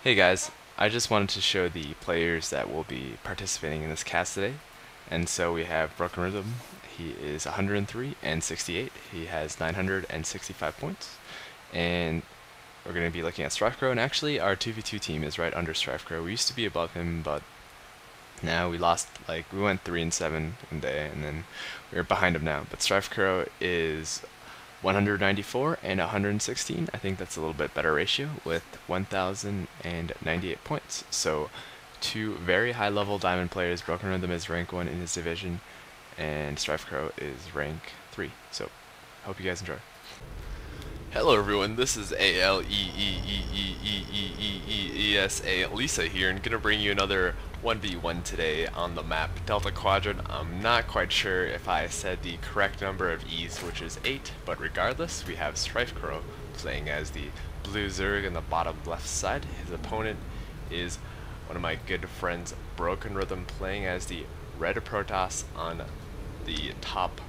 Hey guys, I just wanted to show the players that will be participating in this cast today. And so we have BrokenRhythm. He is 103 and 68. He has 965 points. And we're going to be looking at StrifeCro. And actually, our 2v2 team is right under StrifeCro. We used to be above him, but now we lost, we went 3 and 7 one day, and then we're behind him now. But StrifeCro is 194 and 116. I think that's a little bit better ratio with 1,098 points. So two very high level diamond players. BrokenRhythm is rank 1 in his division and StrifeCro is rank 3. So hope you guys enjoy. Hello everyone, this is ALEEEEEEEEESA Lisa here, and gonna bring you another 1v1 today on the map Delta Quadrant. I'm not quite sure if I said the correct number of E's, which is 8, but regardless, we have StrifeCro playing as the blue Zerg in the bottom left side. His opponent is one of my good friends, BrokenRhythm, playing as the red Protoss on the top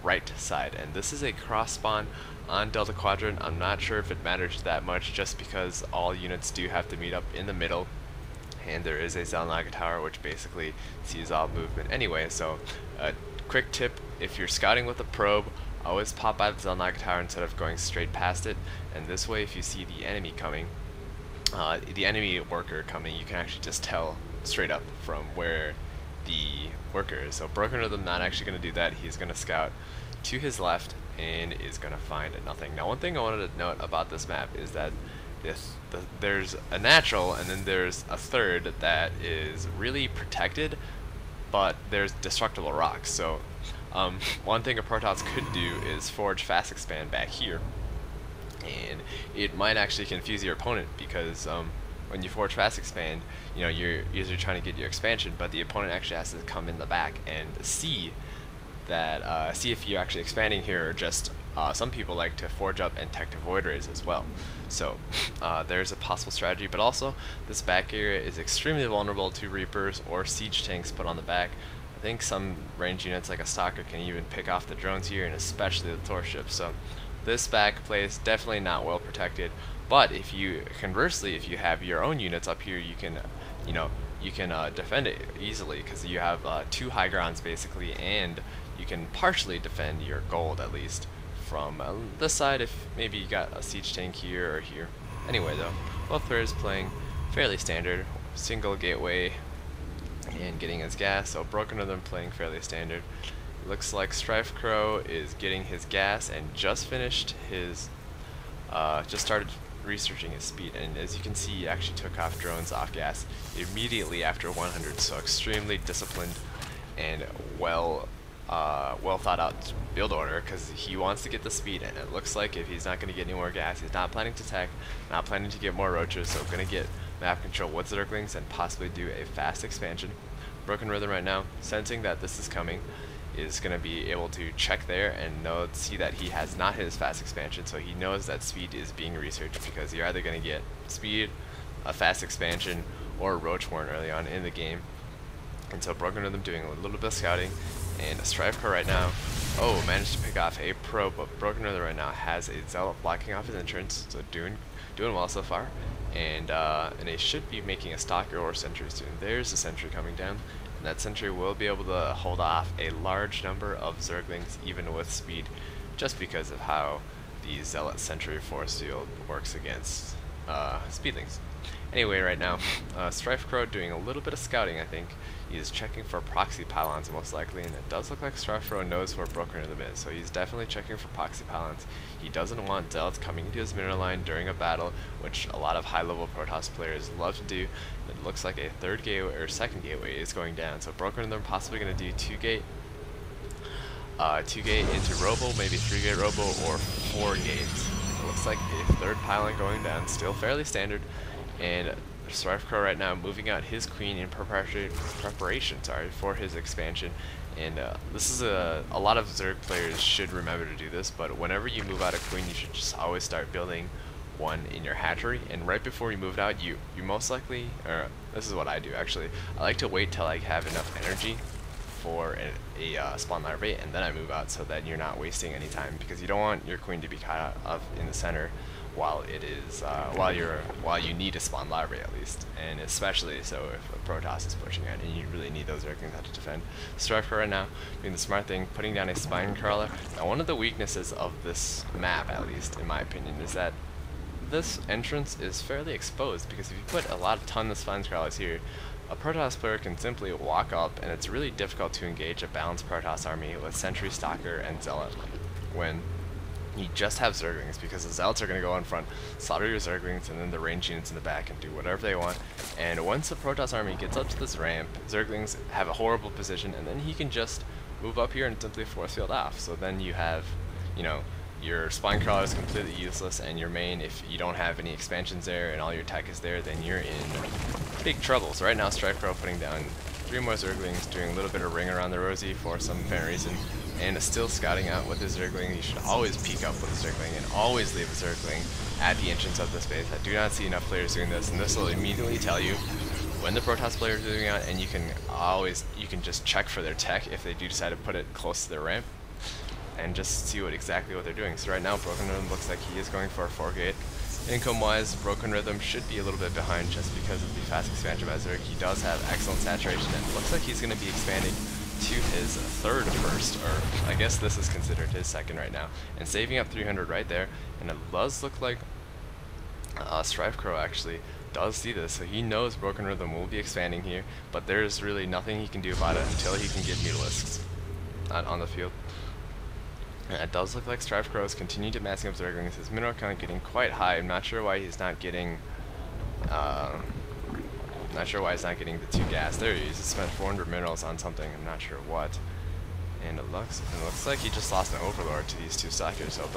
right side, and this is a cross spawn on Delta Quadrant. I'm not sure if it matters that much, just because all units do have to meet up in the middle, and there is a Zelnaga tower which basically sees all movement anyway. So a quick tip: if you're scouting with a probe, always pop out of the Zelnaga tower instead of going straight past it, and this way if you see the enemy coming, the enemy worker coming, you can actually just tell straight up from where the worker is. So BrokenRhythm not actually going to do that. He's going to scout to his left and is going to find nothing. Now, one thing I wanted to note about this map is that there's a natural and then there's a third that is really protected, but there's destructible rocks. So one thing a Protoss could do is forge fast expand back here, and it might actually confuse your opponent, because when you forge fast expand, you know, you're usually trying to get your expansion, but the opponent actually has to come in the back and see that see if you're actually expanding here, or just some people like to forge up and tech to void rays as well. So there's a possible strategy, but also this back area is extremely vulnerable to Reapers or siege tanks put on the back. I think some range units like a Stalker can even pick off the drones here, and especially the Thor ships. So this back play is definitely not well protected. But if you, conversely, if you have your own units up here, you can, defend it easily, because you have 2 high grounds basically, and you can partially defend your gold at least from this side if maybe you got a siege tank here or here. Anyway though, both players playing fairly standard, single gateway and getting his gas. So BrokenRhythm playing fairly standard. Looks like StrifeCro is getting his gas and just finished his, just started researching his speed, and as you can see, he actually took off drones off gas immediately after 100. So extremely disciplined and well thought out build order, because he wants to get the speed, and it looks like if he's not going to get any more gas, he's not planning to tech, not planning to get more roaches, so going to get map control with Zerglings and possibly do a fast expansion. BrokenRhythm right now, sensing that this is coming, is going to be able to check there and see that he has not hit his fast expansion, so he knows that speed is being researched, because you're either going to get speed, a fast expansion, or roach warren early on in the game. And so BrokenRhythm doing a little bit of scouting, and StrifeCro right now, managed to pick off a probe, but BrokenRhythm right now has a Zealot blocking off his entrance, so doing well so far. And they should be making a Stalker or Sentry soon. There's a Sentry coming down, and that Sentry will be able to hold off a large number of Zerglings even with speed, just because of how the Zealot Sentry force field works against speedlings. Anyway, right now, StrifeCro doing a little bit of scouting, I think. He's checking for proxy pylons most likely, and it does look like StrifeCro knows where BrokenRhythm is, so he's definitely checking for proxy pylons. He doesn't want Zealots coming into his mineral line during a battle, which a lot of high-level Protoss players love to do. It looks like a third gateway, or second gateway, is going down, so BrokenRhythm possibly going to do 2-gate into Robo, maybe 3-gate Robo, or 4 gates. It looks like a third pylon going down, still fairly standard, and StrifeCro right now moving out his queen in preparation for his expansion. And this is a lot of Zerg players should remember to do this, but whenever you move out a queen, you should just always start building one in your hatchery, and right before you move it out, you most likely, or this is what I do actually, I like to wait till I have enough energy for a spawn larvae, and then I move out, so that you're not wasting any time, because you don't want your queen to be caught up in the center while it is while you need a spawn library at least, and especially so if a Protoss is pushing out and you really need those Zerglings out to defend. StrifeCro right now doing the smart thing, putting down a spine crawler. Now one of the weaknesses of this map, at least in my opinion, is that this entrance is fairly exposed, because if you put a ton of spine crawlers here, a Protoss player can simply walk up and it's really difficult to engage a balanced Protoss army with Sentry, Stalker, and Zealot when you just have Zerglings, because the Zealots are going to go in front, slaughter your Zerglings, and then the range units in the back can do whatever they want. And once the Protoss army gets up to this ramp, Zerglings have a horrible position, and then he can just move up here and simply force field off. So then you have, you know, your spine crawler is completely useless, and your main, if you don't have any expansions there and all your tech is there, then you're in big trouble. So right now StrifeCro putting down 3 more Zerglings, doing a little bit of ring around the rosy for some apparent reason, and is still scouting out with his Zergling. You should always peek up with a Zergling and always leave a Zergling at the entrance of this base. I do not see enough players doing this, and this will immediately tell you when the Protoss players are doing out, and you can just check for their tech if they do decide to put it close to their ramp, and just see exactly what they're doing. So right now BrokenRhythm looks like he is going for a 4-gate. Income wise, BrokenRhythm should be a little bit behind just because of the fast expansion by Zerg. He does have excellent saturation, and it looks like he's going to be expanding to his 3rd first, or I guess this is considered his 2nd right now, and saving up 300 right there. And it does look like StrifeCro actually does see this, so he knows BrokenRhythm will be expanding here, but there's really nothing he can do about it until he can get Mutalisks on the field. And it does look like StrifeCro is continuing to massing up Zerglings. His mineral count getting quite high. I'm not sure why he's not getting the 2 gas. There he is. He spent 400 minerals on something. I'm not sure what. And it looks like he just lost an Overlord to these 2 Stalkers. So,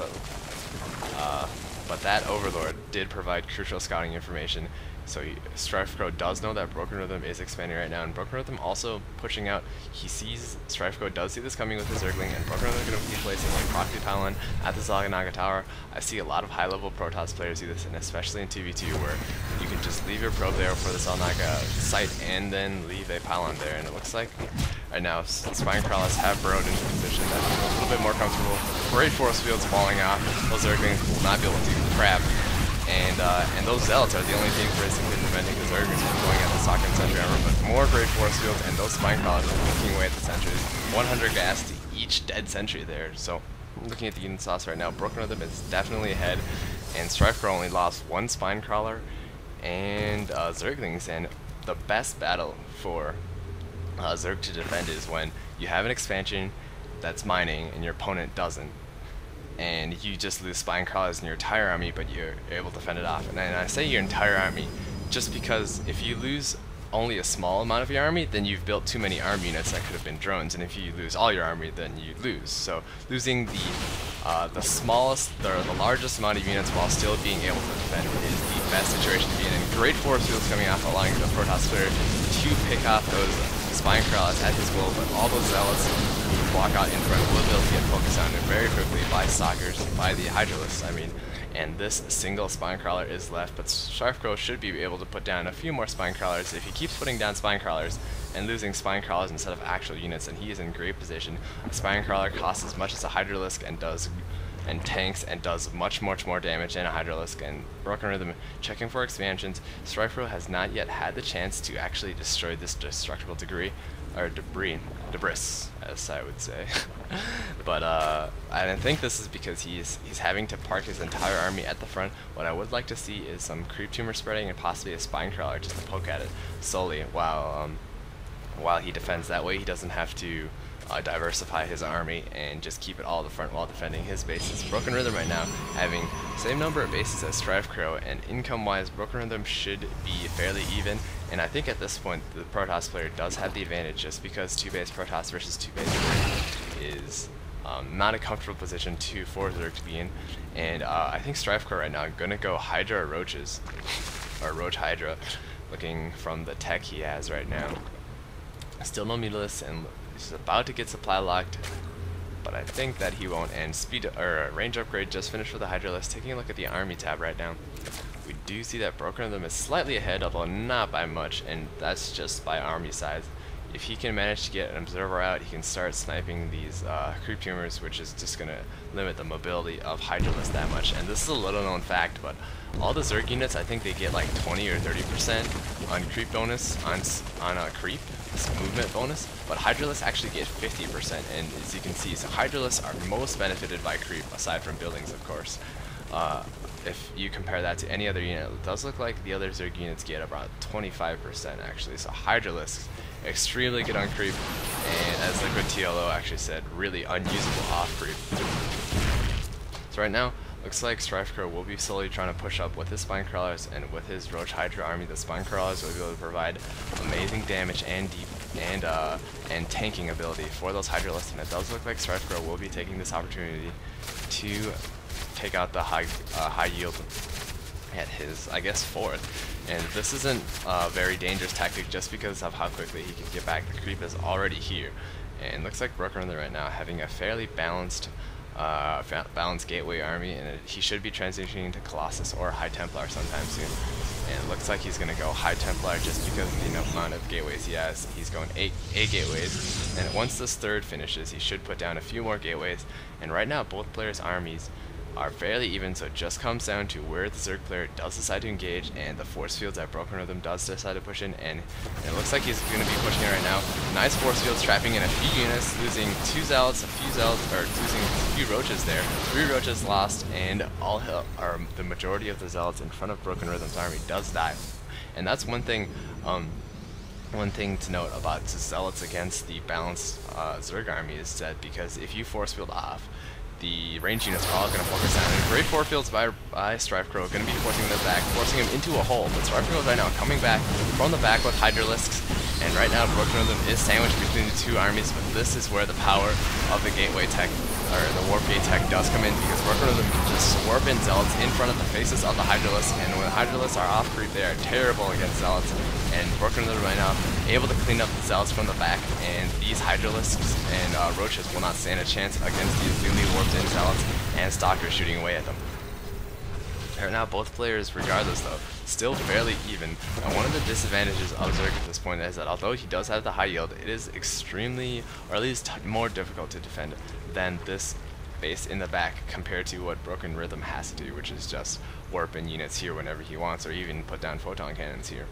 but that Overlord did provide crucial scouting information. So StrifeCro does know that BrokenRhythm is expanding right now, and BrokenRhythm also pushing out. He sees, StrifeCro does see this coming with his Zergling, and BrokenRhythm is going to be placing a proxy pylon at the Zalganaga Tower. I see a lot of high-level Protoss players do this, and especially in 2v2, where you can just leave your probe there for the Zalganaga site and then leave a pylon there. And it looks like right now spine crawlers have burrowed into position that is a little bit more comfortable. Great force fields falling off. Those Zerglings will not be able to do crap. And those Zealots are the only thing basically preventing the Zerglings from going at the Stalker and Sentry armor, but more great force fields, and those spine crawlers are looking away at the sentries. 100 gas to each dead sentry there. So looking at the unit sauce right now, BrokenRhythm is definitely ahead, and StrifeCro only lost 1 spine crawler and Zerglings. And the best battle for Zerg to defend is when you have an expansion that's mining and your opponent doesn't, and you just lose spine crawlers in your entire army, but you're able to fend it off. And I say your entire army just because if you lose only a small amount of your army, then you've built too many army units that could have been drones, and if you lose all your army, then you lose. So losing the smallest, or the largest amount of units while still being able to defend is the best situation to be in. And great force fields coming off, allowing the Protoss player to pick off those spine crawlers at his will, but all those Zealots who walk out in front will be able to get focused on it very quickly by Stalkers, by the Hydralisks, I mean. And this single spine crawler is left, but StrifeCro should be able to put down a few more spine crawlers. If he keeps putting down spine crawlers and losing spine crawlers instead of actual units, then he is in great position. A spine crawler costs as much as a Hydralisk and tanks and does much more damage than a Hydralisk. And BrokenRhythm checking for expansions. StrifeCro has not yet had the chance to actually destroy this destructible debris, as I would say. But I think this is because he's having to park his entire army at the front. What I would like to see is some creep tumor spreading and possibly a spine crawler just to poke at it solely while he defends. That way he doesn't have to diversify his army and just keep it all at the front while defending his bases. BrokenRhythm right now having the same number of bases as StrifeCro, and income-wise, BrokenRhythm should be fairly even. And I think at this point the Protoss player does have the advantage, just because 2-base Protoss versus 2-base Zerg is not a comfortable position for Zerg to be in. And I think StrifeCro right now gonna go Hydra or Roaches, or Roach Hydra, looking from the tech he has right now. Still no Mutalisks, and he's about to get supply locked, but I think that he won't. And range upgrade just finished for the Hydralisk. Taking a look at the army tab right now, we do see that BrokenRhythm is slightly ahead, although not by much, and that's just by army size. if he can manage to get an observer out, he can start sniping these creep tumors, which is just going to limit the mobility of Hydralisk that much. And this is a little known fact, but all the Zerg units, I think they get like 20 or 30% on creep bonus, on a creep movement bonus, but Hydralisks actually get 50%, and as you can see, so Hydralisks are most benefited by creep, aside from buildings, of course. If you compare that to any other unit, it does look like the other Zerg units get about 25% actually, so Hydralisks extremely good on creep, and as Liquid TLO actually said, really unusable off creep. So right now, looks like StrifeCro will be slowly trying to push up with his Spine Crawlers, and with his Roach Hydra army, the Spine Crawlers will be able to provide amazing damage and deep and tanking ability for those Hydralisks, and it does look like StrifeCro will be taking this opportunity to take out the high yield at his, I guess, 4th. And this isn't a very dangerous tactic just because of how quickly he can get back. The creep is already here, and looks like BrokenRhythm right now having a fairly balanced gateway army, and he should be transitioning to Colossus or High Templar sometime soon. And it looks like he's going to go High Templar just because of the amount of gateways he has. He's going 8 gateways, and once this 3rd finishes, he should put down a few more gateways. And right now, both players' armies are fairly even, so it just comes down to where the Zerg player does decide to engage and the force fields that BrokenRhythm does decide to push in, and it looks like he's going to be pushing it right now. Nice force fields, trapping in a few units, losing 2 Zealots, a few Zealots, or losing a few Roaches there. 3 Roaches lost, and the majority of the Zealots in front of BrokenRhythm's army does die. And that's one thing to note about the Zealots against the balanced Zerg army is that because if you force field off, the range units are all going to focus on it. Great force fields by StrifeCro, going to be forcing them back, forcing him into a hole. But StrifeCro is right now coming back from the back with Hydralisks, and right now BrokenRhythm is sandwiched between the 2 armies, but this is where the power of the gateway tech, or the warp gate tech, does come in, because BrokenRhythm can just warp in Zealots in front of the faces of the Hydralisks, and when the Hydralisks are off creep, they are terrible against Zealots. And BrokenRhythm right now able to clean up the Zealots from the back, and these Hydralisks and Roaches will not stand a chance against these newly warped in Zealots and Stalkers shooting away at them. Right now, both players, regardless though, still fairly even. And one of the disadvantages of Zerg at this point is that although he does have the high yield, it is extremely, or at least more difficult to defend than this base in the back compared to what BrokenRhythm has to do, which is just warp in units here whenever he wants, or even put down photon cannons here.